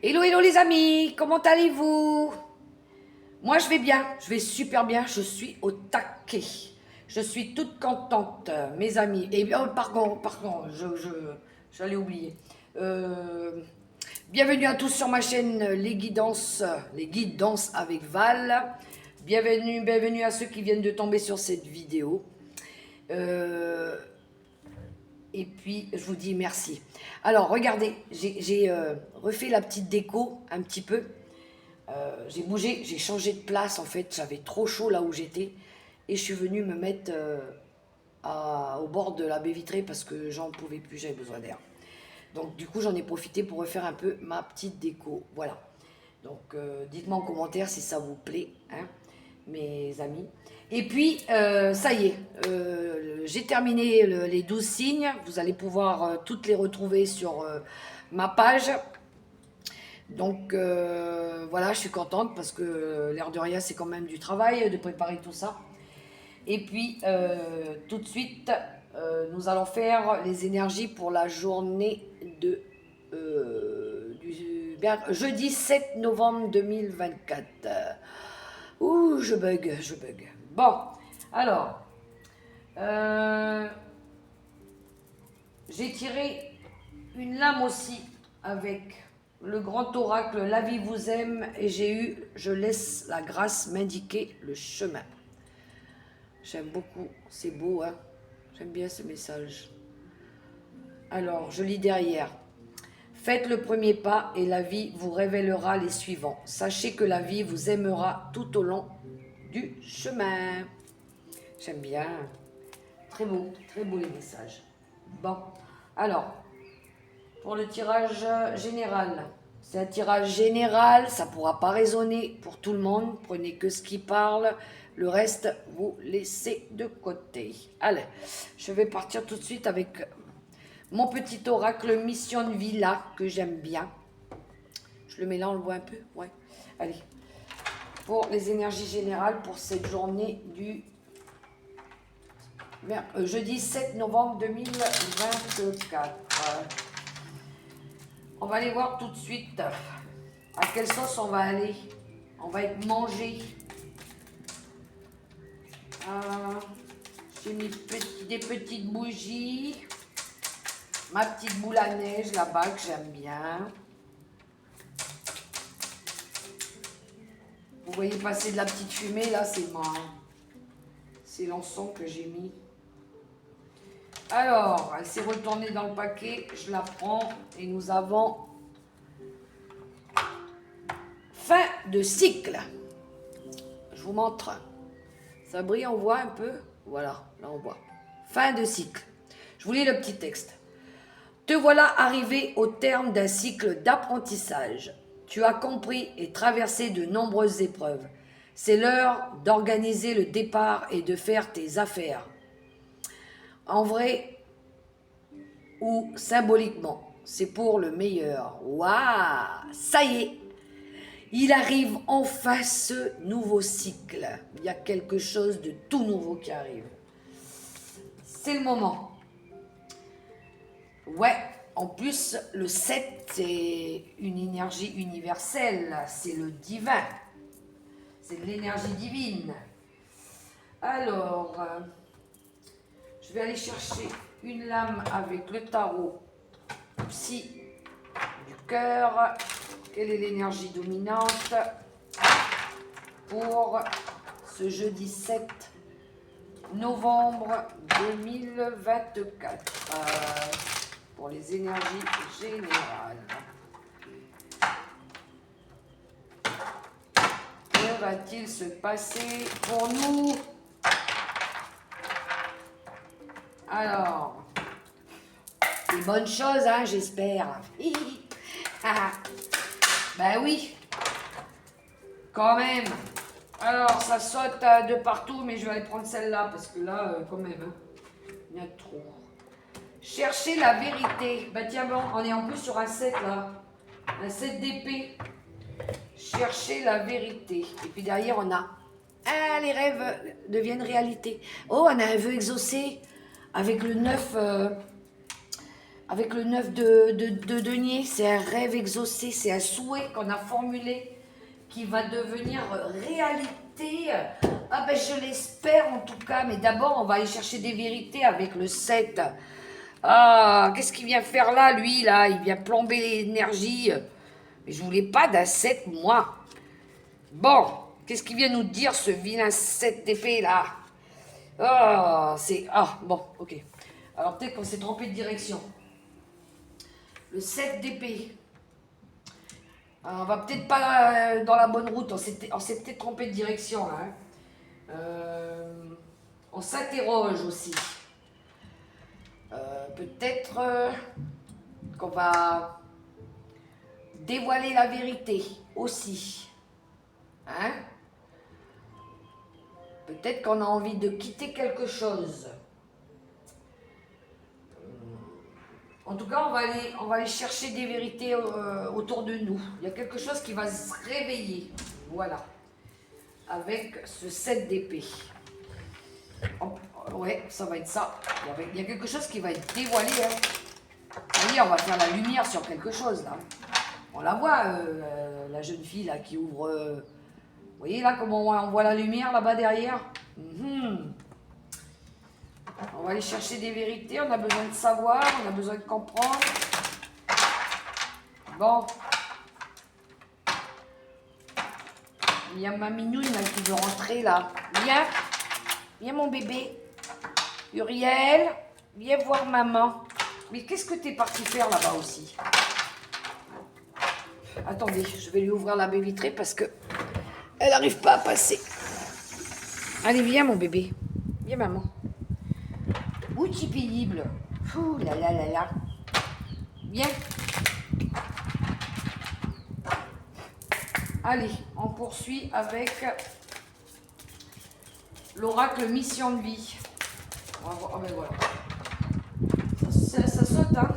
Hello, hello les amis, comment allez-vous? Moi je vais bien, je vais super bien, je suis au taquet. Je suis toute contente, mes amis. Et oh, pardon, j'allais oublier. Euh, Bienvenue à tous sur ma chaîne les guides danse avec Val. Bienvenue à ceux qui viennent de tomber sur cette vidéo. Euh, et puis, je vous dis merci. Alors, regardez, j'ai refait la petite déco un petit peu. J'ai bougé, j'ai changé de place en fait. J'avais trop chaud là où j'étais. Et je suis venue me mettre au bord de la baie vitrée parce que j'en pouvais plus, j'avais besoin d'air. Donc, du coup, j'en ai profité pour refaire un peu ma petite déco. Voilà. Donc, dites-moi en commentaire si ça vous plaît, hein, mes amis. Et puis, ça y est, j'ai terminé les 12 signes. Vous allez pouvoir toutes les retrouver sur ma page. Donc, voilà, je suis contente parce que l'air de rien, c'est quand même du travail de préparer tout ça. Et puis, tout de suite, nous allons faire les énergies pour la journée de jeudi 7 novembre 2024. Ouh, je bug, je bug. Bon, alors, euh, j'ai tiré une lame aussi avec le grand oracle La vie vous aime et j'ai eu je laisse la grâce m'indiquer le chemin. J'aime beaucoup, c'est beau, hein. J'aime bien ce message. Alors, je lis derrière. Faites le premier pas et la vie vous révélera les suivants. Sachez que la vie vous aimera tout au long du chemin. J'aime bien. Très beau les messages. Bon, alors, pour le tirage général. C'est un tirage général, ça ne pourra pas résonner pour tout le monde. Prenez que ce qui parle, le reste, vous laissez de côté. Allez, je vais partir tout de suite avec mon petit oracle Mission de Villa que j'aime bien. Je le mets là, on le voit un peu. Ouais. Allez, pour les énergies générales pour cette journée du jeudi 7 novembre 2024. On va aller voir tout de suite à quelle sauce on va aller. On va être mangé. J'ai mis des petites bougies. Ma petite boule à neige là-bas que j'aime bien. Vous voyez passer de la petite fumée là, c'est l'encens que j'ai mis. Alors, elle s'est retournée dans le paquet, je la prends et nous avons fin de cycle. Je vous montre. Ça brille, on voit un peu. Voilà, là on voit. Fin de cycle. Je vous lis le petit texte. Te voilà arrivé au terme d'un cycle d'apprentissage. Tu as compris et traversé de nombreuses épreuves. C'est l'heure d'organiser le départ et de faire tes affaires. En vrai ou symboliquement, c'est pour le meilleur. Waouh, ça y est, il arrive enfin ce nouveau cycle. Il y a quelque chose de tout nouveau qui arrive. C'est le moment. Ouais, en plus, le 7, c'est une énergie universelle, c'est le divin, c'est de l'énergie divine. Alors, je vais aller chercher une lame avec le tarot psy du cœur. Quelle est l'énergie dominante pour ce jeudi 7 novembre 2024 pour les énergies générales. Que va-t-il se passer pour nous? Alors, des bonnes choses, hein, j'espère. Ben oui, quand même. Alors, ça saute de partout, mais je vais aller prendre celle-là, parce que là, quand même, hein, il y a trop. Chercher la vérité. Bah tiens, bon, on est en plus sur un 7, là. Un 7 d'épée. Chercher la vérité. Et puis derrière, on a... Ah, les rêves deviennent réalité. Oh, on a un vœu exaucé avec le 9 avec le 9 de denier, c'est un rêve exaucé, c'est un souhait qu'on a formulé qui va devenir réalité. Ah ben je l'espère en tout cas, mais d'abord on va aller chercher des vérités avec le 7. Ah, qu'est-ce qu'il vient faire là, lui, là? Il vient plomber l'énergie. Mais je voulais pas d'un 7, moi. Bon, qu'est-ce qu'il vient nous dire, ce vilain 7 d'épée, là? Ah, c'est... Ah, bon, ok. Alors peut-être qu'on s'est trompé de direction. Le 7 d'épée. On va peut-être pas dans la bonne route. On s'est peut-être trompé de direction, là. On s'interroge aussi. Peut-être qu'on va dévoiler la vérité aussi. Hein? Peut-être qu'on a envie de quitter quelque chose. En tout cas, on va aller chercher des vérités autour de nous. Il y a quelque chose qui va se réveiller. Voilà. Avec ce 7 d'épée. Ouais, ça va être ça. Il y a quelque chose qui va être dévoilé. Hein. Vous voyez, on va faire la lumière sur quelque chose, là. On la voit, la jeune fille, là, qui ouvre... vous voyez, là, comment on voit la lumière, là-bas, derrière. On va aller chercher des vérités, on a besoin de savoir, on a besoin de comprendre. Bon. Il y a ma minoune, là, qui veut rentrer, là. Viens. Viens, mon bébé. Uriel, viens voir maman. Mais qu'est-ce que t'es parti faire là-bas aussi? Attendez, je vais lui ouvrir la baie vitrée parce que elle n'arrive pas à passer. Allez, viens, mon bébé. Viens, maman. Ouh, tu es pénible. Ouh là là là là. Viens. Allez, on poursuit avec l'oracle mission de vie. On va voir. Oh, ben voilà. Ça saute, hein.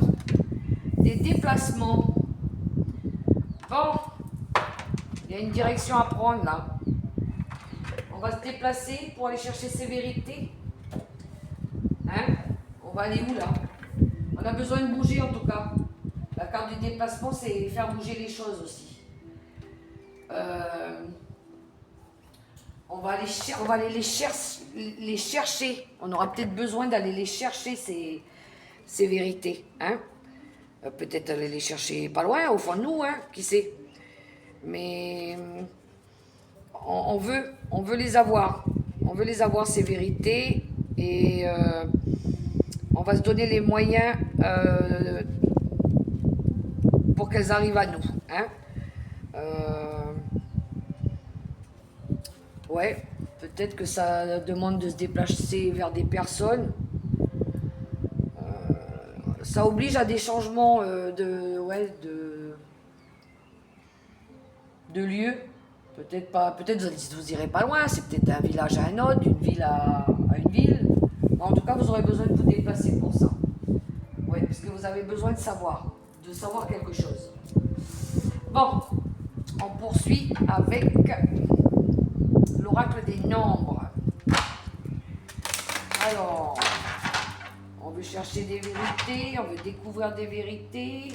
Des déplacements. Bon. Il y a une direction à prendre, là. On va se déplacer pour aller chercher ses vérités. Hein? On va aller où, là? On a besoin de bouger, en tout cas. La carte du déplacement, c'est faire bouger les choses aussi. On va aller les chercher. On aura peut-être besoin d'aller les chercher, ces vérités. Hein? Peut-être aller les chercher pas loin, au fond de nous, hein? Qui sait? Mais on veut les avoir. On veut les avoir, ces vérités. Et on va se donner les moyens pour qu'elles arrivent à nous. Hein? Ouais, peut-être que ça demande de se déplacer vers des personnes. Ça oblige à des changements de lieu. Peut-être pas, peut-être vous irez pas loin, c'est peut-être d'un village à un autre, d'une ville à une ville. Mais en tout cas, vous aurez besoin de vous déplacer pour ça. Oui, parce que vous avez besoin de savoir quelque chose. Bon, on poursuit avec l'oracle des nombres. Alors, on veut chercher des vérités, on veut découvrir des vérités.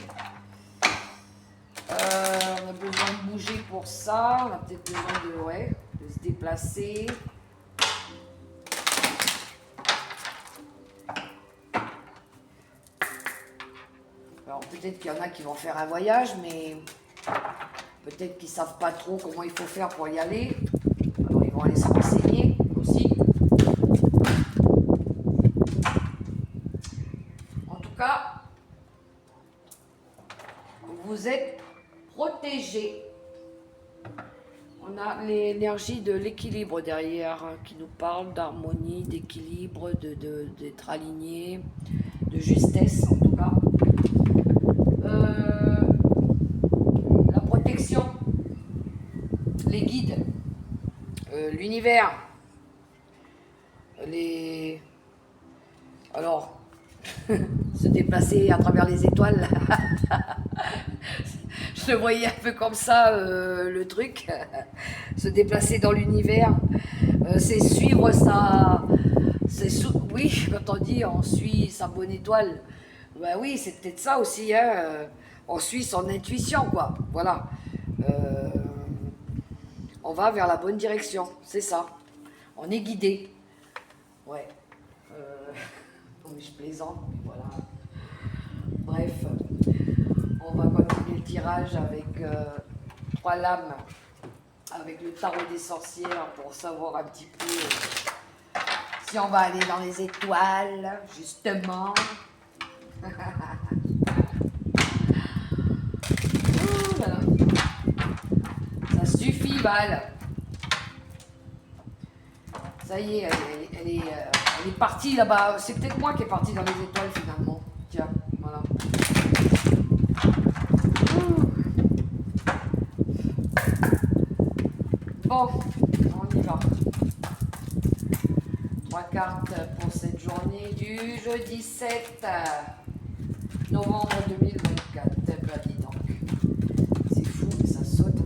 On a besoin de bouger pour ça, on a peut-être besoin de se déplacer. Alors peut-être qu'il y en a qui vont faire un voyage, mais peut-être qu'ils ne savent pas trop comment il faut faire pour y aller. Alors ils vont aller se renseigner aussi. En tout cas, vous êtes protégé. On a l'énergie de l'équilibre derrière qui nous parle d'harmonie, d'équilibre, d'être aligné, de justesse en tout cas. La protection, les guides, l'univers, alors, se déplacer à travers les étoiles. Je le voyais un peu comme ça, le truc. Se déplacer dans l'univers. C'est suivre sa... Oui, quand on dit on suit sa bonne étoile. Ben oui, c'est peut-être ça aussi, hein. On suit son intuition, quoi. Voilà. Euh, on va vers la bonne direction, c'est ça. On est guidé. Ouais. Non, mais je plaisante, mais voilà. Bref, on va continuer le tirage avec 3 lames, avec le tarot des sorcières pour savoir un petit peu si on va aller dans les étoiles, justement. Ouh là là. Ça suffit, Val. Ça y est, elle est partie là-bas. C'est peut-être moi qui est partie dans les étoiles finalement. Tiens, voilà. Bon, on y va. 3 cartes pour cette journée du jeudi 7 novembre 2024. Ben, dis donc. C'est fou, mais ça saute.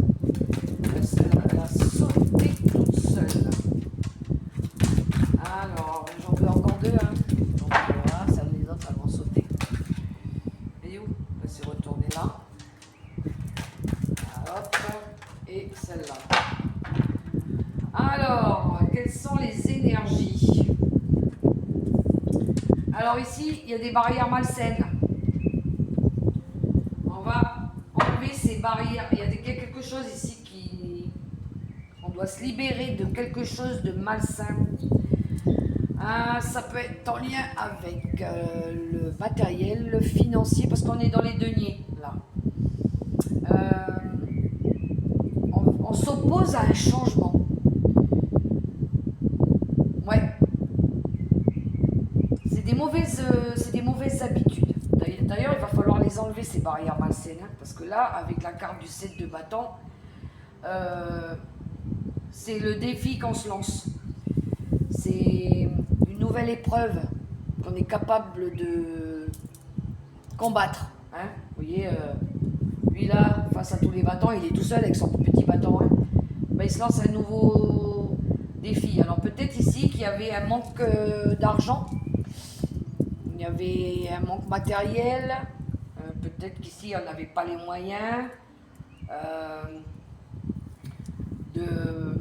Elle a sauté toute seule. Alors, j'en veux encore 2. Hein. Donc voilà, ça, les autres, elles vont sauter. Et où? Elle s'est retournée là. Hop. Et celle-là. Alors, quelles sont les énergies? Alors ici, il y a des barrières malsaines. On va enlever ces barrières. Il y a quelque chose ici qui... On doit se libérer de quelque chose de malsain. Ça peut être en lien avec le matériel, le financier, parce qu'on est dans les deniers, là. On s'oppose à un changement. Ouais. C'est des mauvaises habitudes. D'ailleurs, il va falloir les enlever, ces barrières malsaines. Hein, parce que là, avec la carte du 7 de bâton, c'est le défi qu'on se lance. C'est une nouvelle épreuve qu'on est capable de combattre. Hein. Vous voyez, lui là, face à tous les bâtons, il est tout seul avec son petit bâton. Hein. Ben, il se lance un nouveau défi. Alors peut-être ici qu'il y avait un manque d'argent. Il y avait un manque matériel, peut-être qu'ici on n'avait pas les moyens de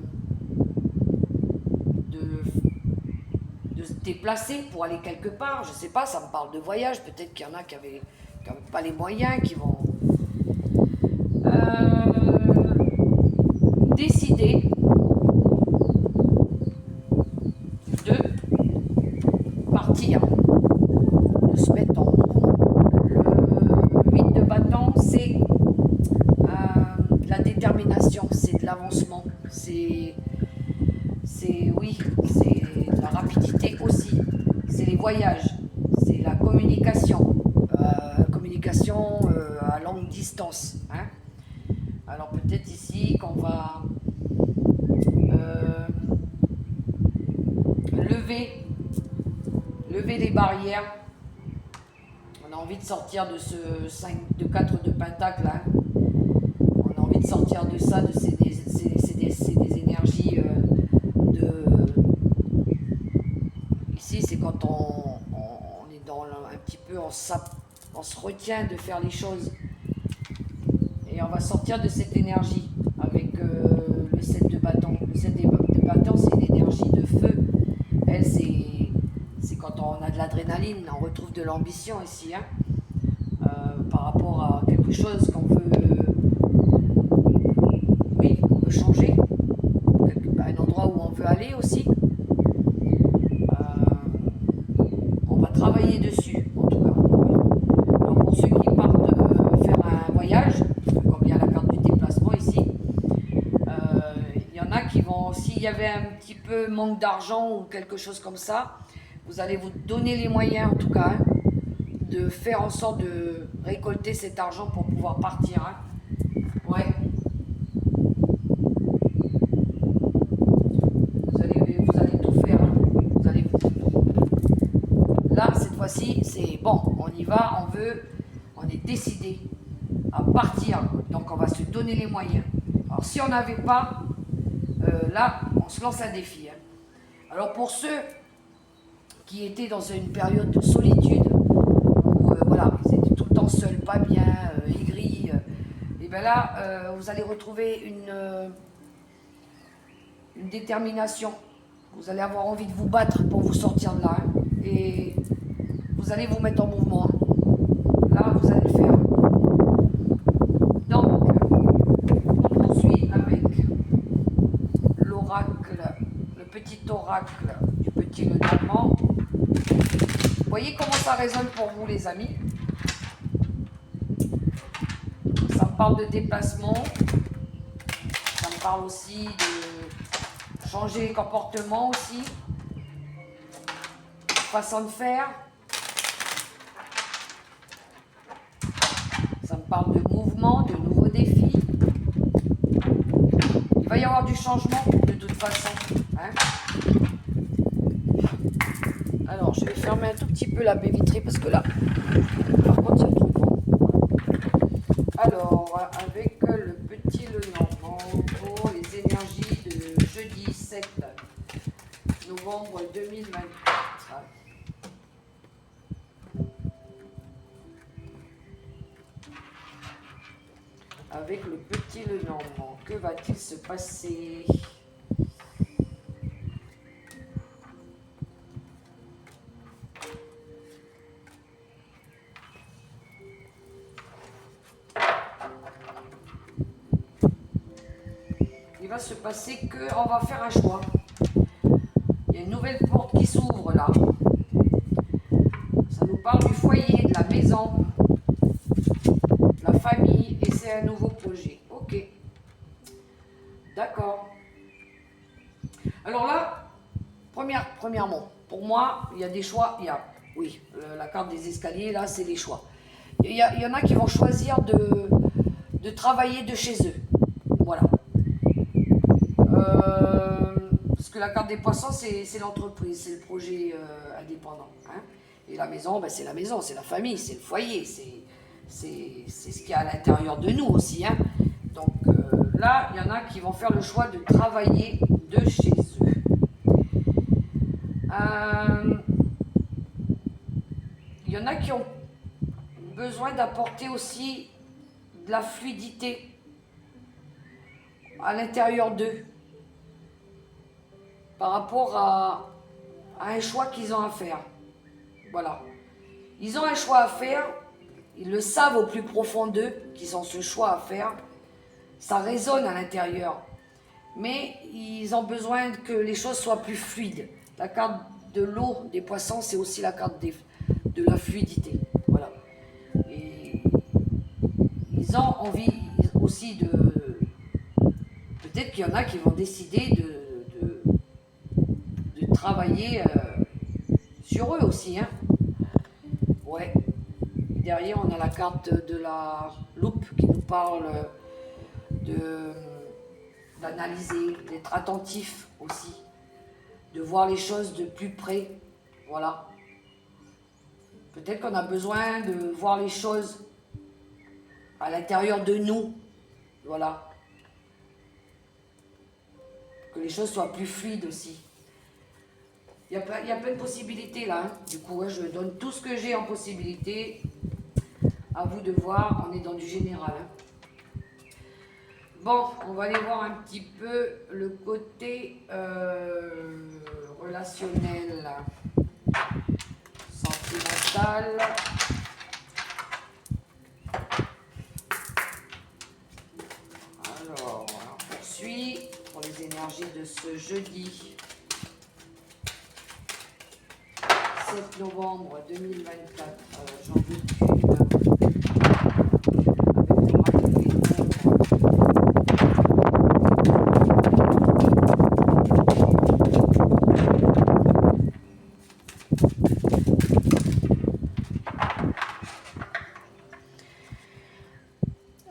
se déplacer pour aller quelque part. Je ne sais pas, ça me parle de voyage, peut-être qu'il y en a qui n'avaient pas les moyens, qui vont décider de partir. Se mettre en mouvement. Le 8 de bâton, c'est la détermination, c'est de l'avancement, c'est oui, c'est de la rapidité aussi, c'est les voyages, c'est la communication, à longue distance. Hein. Alors peut-être ici qu'on va lever les barrières. On a envie de sortir de ce 4 de pentacle là. On a envie de sortir de ça, de ces des énergies Ici, c'est quand on est dans un petit peu, on se retient de faire les choses. Et on va sortir de cette énergie avec le 7 de bâton. Le 7 de bâton, c'est une énergie de feu. Elle, c'est quand on a de l'adrénaline, on retrouve de l'ambition ici, hein, par rapport à quelque chose qu'on veut, changer, un endroit où on veut aller aussi. On va travailler dessus, en tout cas. Voilà. Donc pour ceux qui partent faire un voyage, comme il y a la carte du déplacement ici, il y en a qui vont, s'il y avait un petit peu manque d'argent ou quelque chose comme ça, vous allez vous donner les moyens, en tout cas, hein, de faire en sorte de récolter cet argent pour pouvoir partir. Hein. Ouais. Vous allez tout faire. Hein. Là, cette fois-ci, c'est bon, on y va, on est décidé à partir. Donc, on va se donner les moyens. Alors, si on n'avait pas, là, on se lance un défi. Hein. Alors, pour ceux qui étaient dans une période de solitude, où voilà, seul, pas bien, aigri. Et bien là, vous allez retrouver une détermination. Vous allez avoir envie de vous battre pour vous sortir de là. Hein. Et vous allez vous mettre en mouvement. Là, vous allez le faire. Donc, on poursuit avec l'oracle, le petit oracle du petit Lenormand. Vous voyez comment ça résonne pour vous, les amis? Ça me parle de déplacement. Ça me parle aussi de changer les comportements aussi. Façon de faire. Ça me parle de mouvement, de nouveaux défis. Il va y avoir du changement de toute façon. Hein. Alors, je vais fermer un tout petit peu la baie vitrée parce que là, par contre, il y a trop de vent. Alors, avec le petit Lenormand pour les énergies de jeudi 7 novembre 2024. Avec le petit Lenormand, que va-t-il se passer? Il va se passer qu'on va faire un choix. Il y a une nouvelle porte qui s'ouvre là. Ça nous parle du foyer, de la maison, de la famille, et c'est un nouveau projet. Ok. D'accord. Alors là, premièrement, pour moi, il y a des choix. Il y a, oui, la carte des escaliers, là, c'est les choix. Il y en a qui vont choisir de travailler de chez eux. Voilà. Parce que la carte des poissons, c'est l'entreprise, c'est le projet indépendant. Hein. Et la maison, ben, c'est la maison, c'est la famille, c'est le foyer, c'est ce qu'il y a à l'intérieur de nous aussi. Hein. Donc là, il y en a qui vont faire le choix de travailler de chez eux. Il y en a qui ont besoin d'apporter aussi de la fluidité à l'intérieur d'eux par rapport à un choix qu'ils ont à faire. Voilà. Ils ont un choix à faire, ils le savent au plus profond d'eux qu'ils ont ce choix à faire. Ça résonne à l'intérieur. Mais ils ont besoin que les choses soient plus fluides. La carte de l'eau, des poissons, c'est aussi la carte de la fluidité. Voilà. Et ils ont envie aussi de... Peut-être qu'il y en a qui vont décider de travailler sur eux aussi. Hein. Ouais. Derrière, on a la carte de la loupe qui nous parle d'analyser, d'être attentif aussi, de voir les choses de plus près. Voilà. Peut-être qu'on a besoin de voir les choses à l'intérieur de nous. Voilà. Que les choses soient plus fluides aussi. Il y a plein de possibilités là. Hein. Du coup, je donne tout ce que j'ai en possibilité. À vous de voir, on est dans du général. Hein. Bon, on va aller voir un petit peu le côté relationnel, sentimental. Alors, on poursuit pour les énergies de ce jeudi 7 novembre 2024. J'en veux qu'une.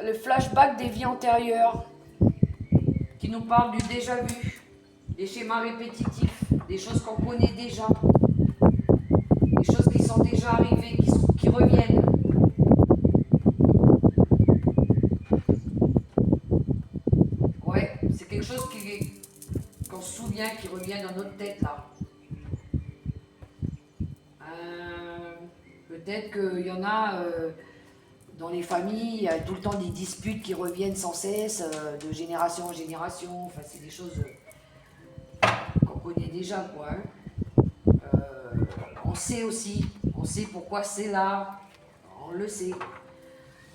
Le flashback des vies antérieures qui nous parle du déjà vu, des schémas répétitifs, des choses qu'on connaît déjà, des choses qui sont déjà arrivées, qui reviennent. Ouais, c'est quelque chose qu'on se souvient, qui revient dans notre tête là. Peut-être qu'il y en a, dans les familles, il y a tout le temps des disputes qui reviennent sans cesse, de génération en génération. Enfin, c'est des choses qu'on connaît déjà, quoi. Hein. On sait aussi, on sait pourquoi c'est là, on le sait.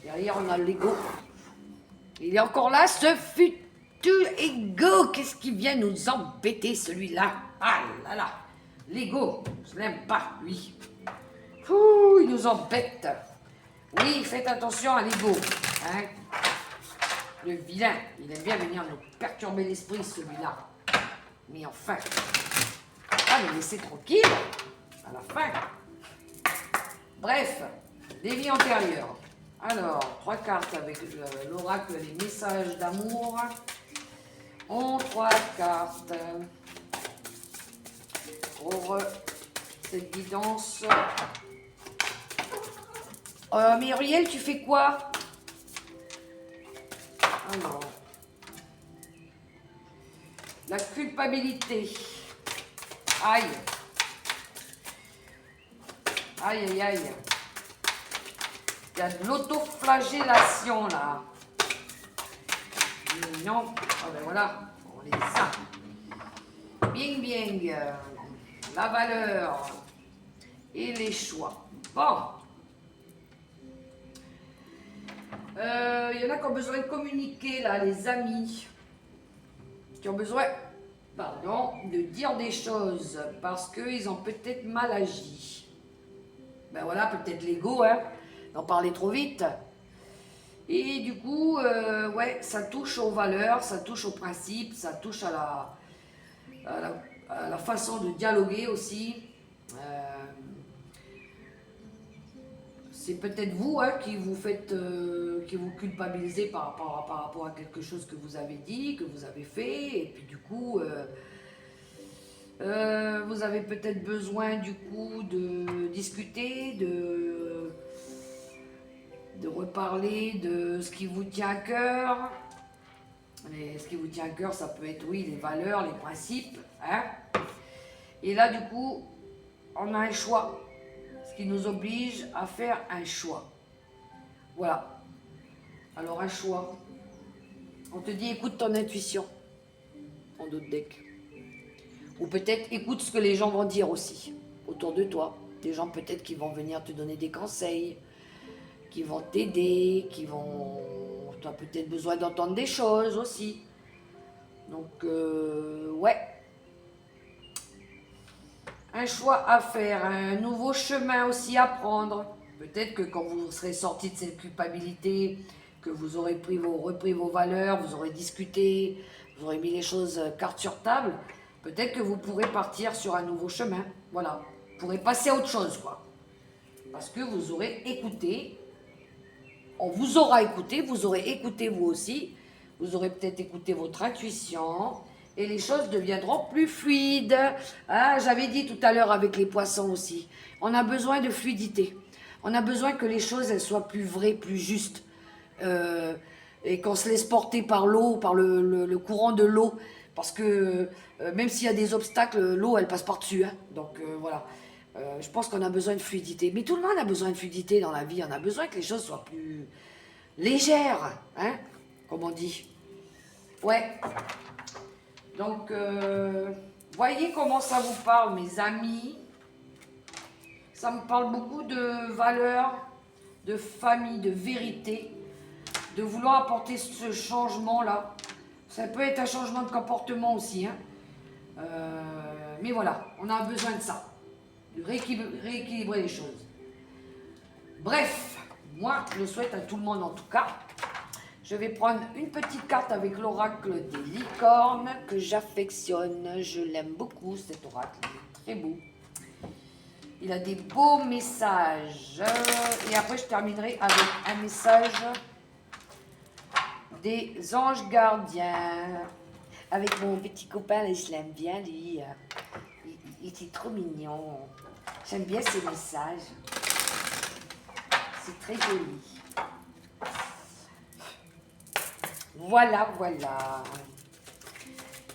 Derrière, on a l'ego. Il est encore là, ce futur ego. Qu'est-ce qui vient nous embêter, celui-là? Ah là là, l'ego, je l'aime pas, lui. Ouh, il nous embête. Oui, faites attention à l'ego. Hein? Le vilain, il aime bien venir nous perturber l'esprit, celui-là. Mais enfin, ah, mais laissez tranquille, à la fin. Bref, les vies antérieures. Alors, 3 cartes avec l'oracle, les messages d'amour. On 3 cartes pour cette guidance. Muriel, tu fais quoi? Alors, la culpabilité. Aïe. Aïe, aïe, aïe. Il y a de l'autoflagellation, là. Non. Ah ben voilà, on les a. Bing, bing. La valeur. Et les choix. Bon. Il y en a qui ont besoin de communiquer, là, les amis. Qui ont besoin, pardon, de dire des choses parce qu'ils ont peut-être mal agi. Ben voilà, peut-être l'ego, hein, d'en parler trop vite. Et du coup, ouais, ça touche aux valeurs, ça touche aux principes, ça touche à la façon de dialoguer aussi. C'est peut-être vous hein, qui vous faites, qui vous culpabilisez par rapport à quelque chose que vous avez dit, que vous avez fait, et puis du coup, vous avez peut-être besoin du coup de discuter, de reparler de ce qui vous tient à cœur. Et ce qui vous tient à cœur, ça peut être, oui, les valeurs, les principes. Hein. Et là, du coup, on a un choix. Ce qui nous oblige à faire un choix. Voilà. Alors, un choix. On te dit, écoute ton intuition. En d'autres decks. Ou peut-être, écoute ce que les gens vont dire aussi. Autour de toi. Des gens peut-être qui vont venir te donner des conseils. Qui vont t'aider. Qui vont... Tu as peut-être besoin d'entendre des choses aussi. Donc, ouais. Un choix à faire, un nouveau chemin aussi à prendre. Peut-être que quand vous serez sorti de cette culpabilité, que vous aurez repris vos valeurs, vous aurez discuté, vous aurez mis les choses carte sur table, peut-être que vous pourrez partir sur un nouveau chemin. Voilà, vous pourrez passer à autre chose, quoi. Parce que vous aurez écouté, on vous aura écouté, vous aurez écouté vous aussi, vous aurez peut-être écouté votre intuition, et les choses deviendront plus fluides. Ah, j'avais dit tout à l'heure avec les poissons aussi, on a besoin de fluidité. On a besoin que les choses elles soient plus vraies, plus justes. Et qu'on se laisse porter par l'eau, par le courant de l'eau. Parce que même s'il y a des obstacles, l'eau elle passe par-dessus. Hein. Donc voilà. Je pense qu'on a besoin de fluidité. Mais tout le monde a besoin de fluidité dans la vie. On a besoin que les choses soient plus légères. Hein, comme on dit. Ouais. Donc, voyez comment ça vous parle, mes amis. Ça me parle beaucoup de valeurs, de famille, de vérité, de vouloir apporter ce changement-là. Ça peut être un changement de comportement aussi. Hein. Mais voilà, on a besoin de ça, de rééquilibrer les choses. Bref, moi, je le souhaite à tout le monde en tout cas. Je vais prendre une petite carte avec l'oracle des licornes que j'affectionne. Je l'aime beaucoup, cet oracle. Il est très beau. Il a des beaux messages. Et après, je terminerai avec un message des anges gardiens. Avec mon petit copain, je l'aime bien, lui. Il était trop mignon. J'aime bien ses messages. C'est très joli. Voilà, voilà.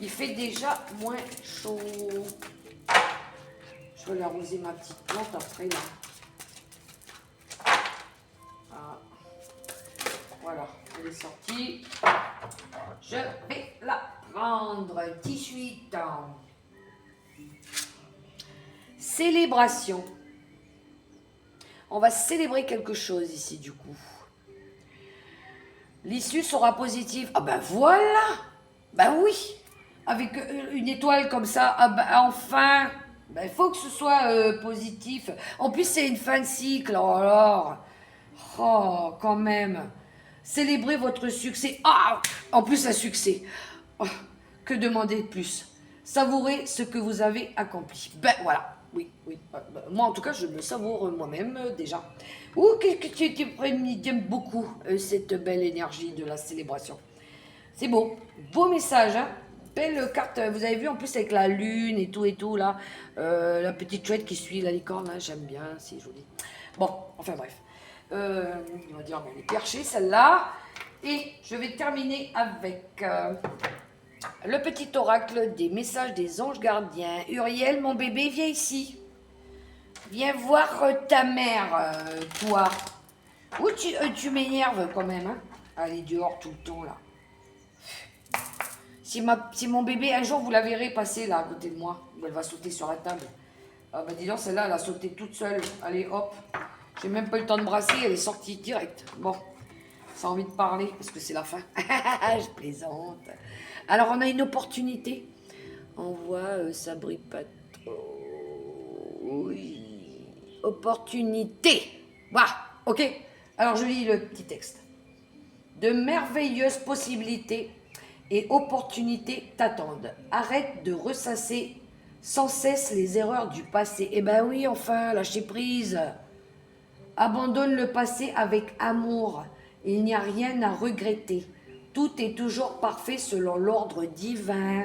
Il fait déjà moins chaud. Je vais arroser ma petite plante après, là. Ah. Elle est sortie. Je vais la prendre. 18 ans. Célébration. On va célébrer quelque chose ici du coup. L'issue sera positive. Ah ben voilà. Ben oui. Avec une étoile comme ça, ah ben enfin. Ben, il faut que ce soit positif. En plus, c'est une fin de cycle. Oh, alors. Oh, quand même. Célébrez votre succès. Ah, en plus, un succès. Oh, que demander de plus? Savourez ce que vous avez accompli. Ben voilà. Oui, oui. Moi, en tout cas, je me savoure moi-même déjà. Ouh, que j'aime beaucoup cette belle énergie de la célébration. C'est beau. Beau message, hein. Belle carte, vous avez vu en plus avec la lune et tout là. La petite chouette qui suit la licorne, là, j'aime bien, c'est joli. Bon, enfin bref. On va dire, elle est perchée celle-là. Et je vais terminer avec le petit oracle des messages des anges gardiens. Uriel, mon bébé, viens ici. Viens voir ta mère, toi. Ou tu m'énerves quand même, hein. Allez, dehors tout le temps, là. Si mon bébé, un jour, vous la verrez passer, là, à côté de moi, où elle va sauter sur la table. Ah bah dis donc, celle-là, elle a sauté toute seule. Allez, hop. J'ai même pas eu le temps de brasser, elle est sortie direct. Bon, ça a envie de parler, parce que c'est la fin. Je plaisante. Alors, on a une opportunité. On voit, ça brille pas trop. Oui. Opportunité. Voilà, ok. Alors, je lis le petit texte. De merveilleuses possibilités et opportunités t'attendent. Arrête de ressasser sans cesse les erreurs du passé. Eh ben oui, enfin, lâchez prise. Abandonne le passé avec amour. Il n'y a rien à regretter. Tout est toujours parfait selon l'ordre divin.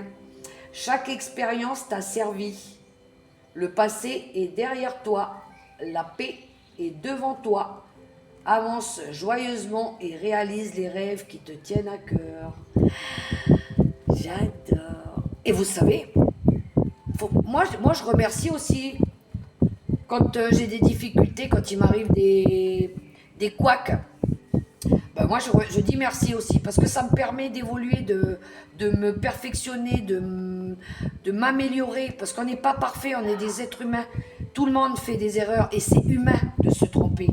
Chaque expérience t'a servi. Le passé est derrière toi. La paix est devant toi. Avance joyeusement et réalise les rêves qui te tiennent à cœur. J'adore. Et vous savez, moi, je remercie aussi quand j'ai des difficultés, quand il m'arrive des couacs. Ben moi, je dis merci aussi parce que ça me permet d'évoluer, de me perfectionner, de m'améliorer. Parce qu'on n'est pas parfait, on est des êtres humains. Tout le monde fait des erreurs et c'est humain de se tromper.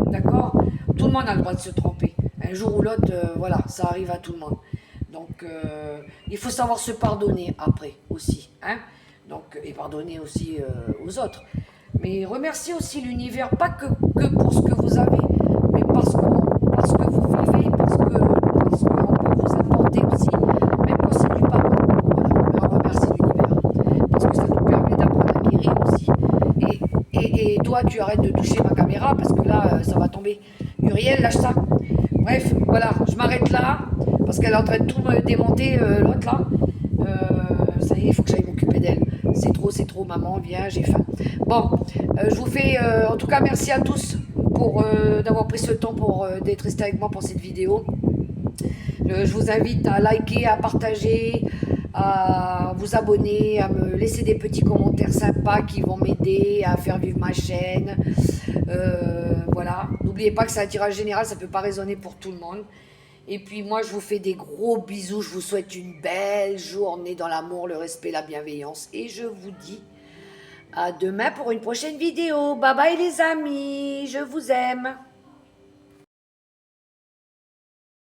D'accord? Tout le monde a le droit de se tromper. Un jour ou l'autre, voilà, ça arrive à tout le monde. Donc, il faut savoir se pardonner après aussi. Hein? Donc, et pardonner aussi aux autres. Mais remerciez aussi l'univers, pas que pour ce que vous avez, mais parce que vous vivez, parce qu'on peut vous apporter aussi, même quand c'est du pas bon. Voilà, mais on remercie l'univers, parce que ça nous permet d'apprendre à guérir aussi. Et toi, tu arrêtes de toucher ma caméra, parce que là, ça va tomber. Uriel, lâche ça. Bref, voilà, je m'arrête là, parce qu'elle est en train de tout me démonter, l'autre là. Ça y est, il faut que j'aille m'occuper d'elle. C'est trop, maman, viens, j'ai faim. Bon, je vous fais, en tout cas, merci à tous pour d'avoir pris ce temps pour d'être resté avec moi pour cette vidéo. Je vous invite à liker, à partager, à vous abonner, à me laisser des petits commentaires sympas qui vont m'aider à faire vivre ma chaîne. Voilà, n'oubliez pas que c'est un tirage général, ça ne peut pas résonner pour tout le monde. Et puis moi, je vous fais des gros bisous. Je vous souhaite une belle journée dans l'amour, le respect, la bienveillance. Et je vous dis à demain pour une prochaine vidéo. Bye bye les amis, je vous aime.